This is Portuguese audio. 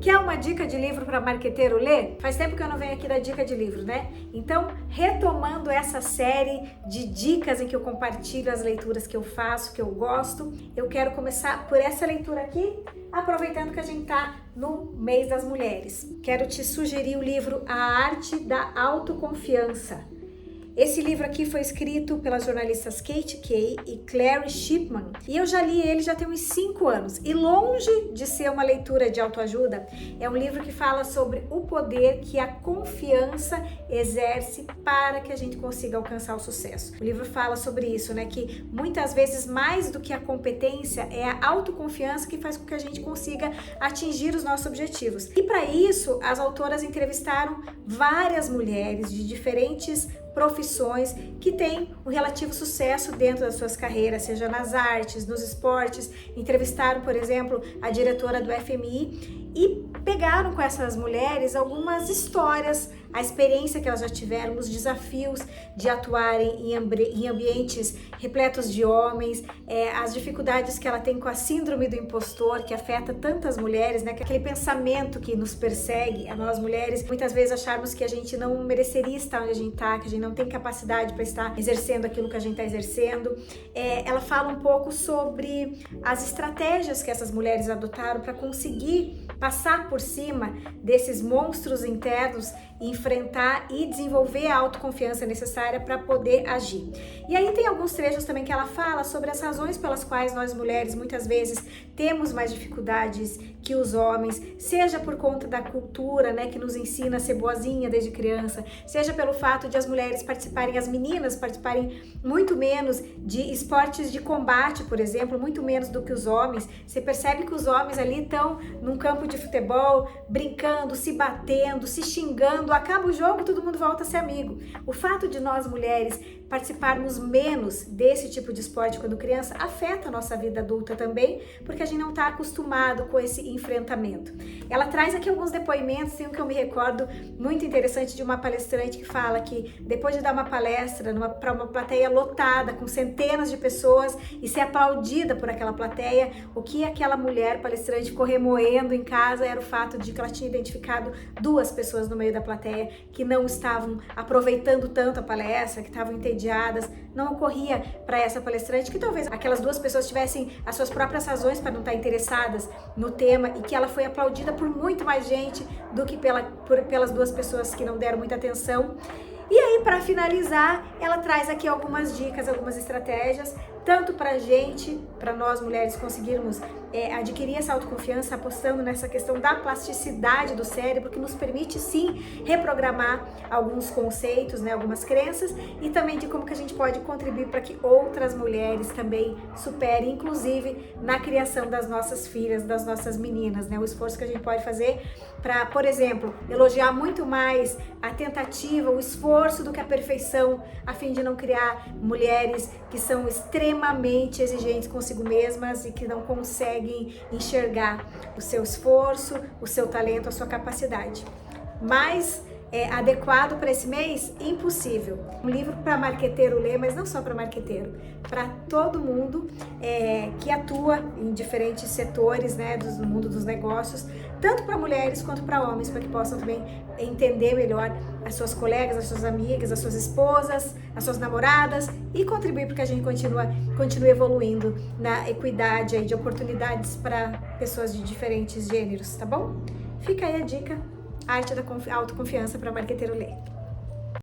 Quer uma dica de livro para marqueteiro ler? Faz tempo que eu não venho aqui dar dica de livro, né? Então, retomando essa série de dicas em que eu compartilho as leituras que eu faço, que eu gosto, eu quero começar por essa leitura aqui, aproveitando que a gente tá no mês das mulheres. Quero te sugerir o livro A Arte da Autoconfiança. Esse livro aqui foi escrito pelas jornalistas Kate Kay e Clary Shipman e eu já li ele já tem uns 5 anos e longe de ser uma leitura de autoajuda, é um livro que fala sobre o poder que a confiança exerce para que a gente consiga alcançar o sucesso. O livro fala sobre isso, né, que muitas vezes mais do que a competência é a autoconfiança que faz com que a gente consiga atingir os nossos objetivos. E para isso, as autoras entrevistaram várias mulheres de diferentes profissões que têm um relativo sucesso dentro das suas carreiras, seja nas artes, nos esportes. Entrevistaram, por exemplo, a diretora do FMI e pegaram com essas mulheres algumas histórias, a experiência que elas já tiveram, os desafios de atuarem em ambientes repletos de homens, as dificuldades que ela tem com a síndrome do impostor, que afeta tantas mulheres, né? Aquele pensamento que nos persegue, a nós mulheres, muitas vezes acharmos que a gente não mereceria estar onde a gente está, que a gente não tem capacidade para estar exercendo aquilo que a gente está exercendo. Ela fala um pouco sobre as estratégias que essas mulheres adotaram para conseguir passar por cima desses monstros internos, enfrentar e desenvolver a autoconfiança necessária para poder agir. E aí tem alguns trechos também que ela fala sobre as razões pelas quais nós mulheres muitas vezes temos mais dificuldades que os homens, seja por conta da cultura, né, que nos ensina a ser boazinha desde criança, seja pelo fato de as mulheres participarem, as meninas participarem muito menos de esportes de combate, por exemplo, muito menos do que os homens. Você percebe que os homens ali estão num campo de futebol, brincando, se batendo, se xingando, acaba o jogo, todo mundo volta a ser amigo. O fato de nós mulheres participarmos menos desse tipo de esporte quando criança afeta a nossa vida adulta também, porque a gente não está acostumado com esse enfrentamento. Ela traz aqui alguns depoimentos, tem um que eu me recordo muito interessante de uma palestrante que fala que depois de dar uma palestra para uma plateia lotada, com centenas de pessoas e ser aplaudida por aquela plateia, o que aquela mulher palestrante ficou remoendo em casa era o fato de que ela tinha identificado 2 pessoas no meio da plateia que não estavam aproveitando tanto a palestra, que estavam entediadas. Não ocorria para essa palestrante que talvez aquelas 2 pessoas tivessem as suas próprias razões para não estar interessadas no tema e que ela foi aplaudida por muito mais gente do que pelas 2 pessoas que não deram muita atenção. E aí, para finalizar, ela traz aqui algumas dicas, algumas estratégias, tanto para a gente, para nós mulheres conseguirmos adquirir essa autoconfiança, apostando nessa questão da plasticidade do cérebro, que nos permite sim reprogramar alguns conceitos, né, algumas crenças, e também de como que a gente pode contribuir para que outras mulheres também superem, inclusive na criação das nossas filhas, das nossas meninas, né, o esforço que a gente pode fazer para, por exemplo, elogiar muito mais a tentativa, o esforço do que a perfeição, a fim de não criar mulheres que são extremamente exigentes consigo mesmas e que não conseguem enxergar o seu esforço, o seu talento, a sua capacidade. Mas adequado para esse mês? Impossível. Um livro para marqueteiro ler, mas não só para marqueteiro, para todo mundo que atua em diferentes setores, né, do mundo dos negócios, tanto para mulheres quanto para homens, para que possam também entender melhor as suas colegas, as suas amigas, as suas esposas, as suas namoradas e contribuir para que a gente continue evoluindo na equidade aí de oportunidades para pessoas de diferentes gêneros, tá bom? Fica aí a dica. Arte da autoconfiança para marqueteiro ler.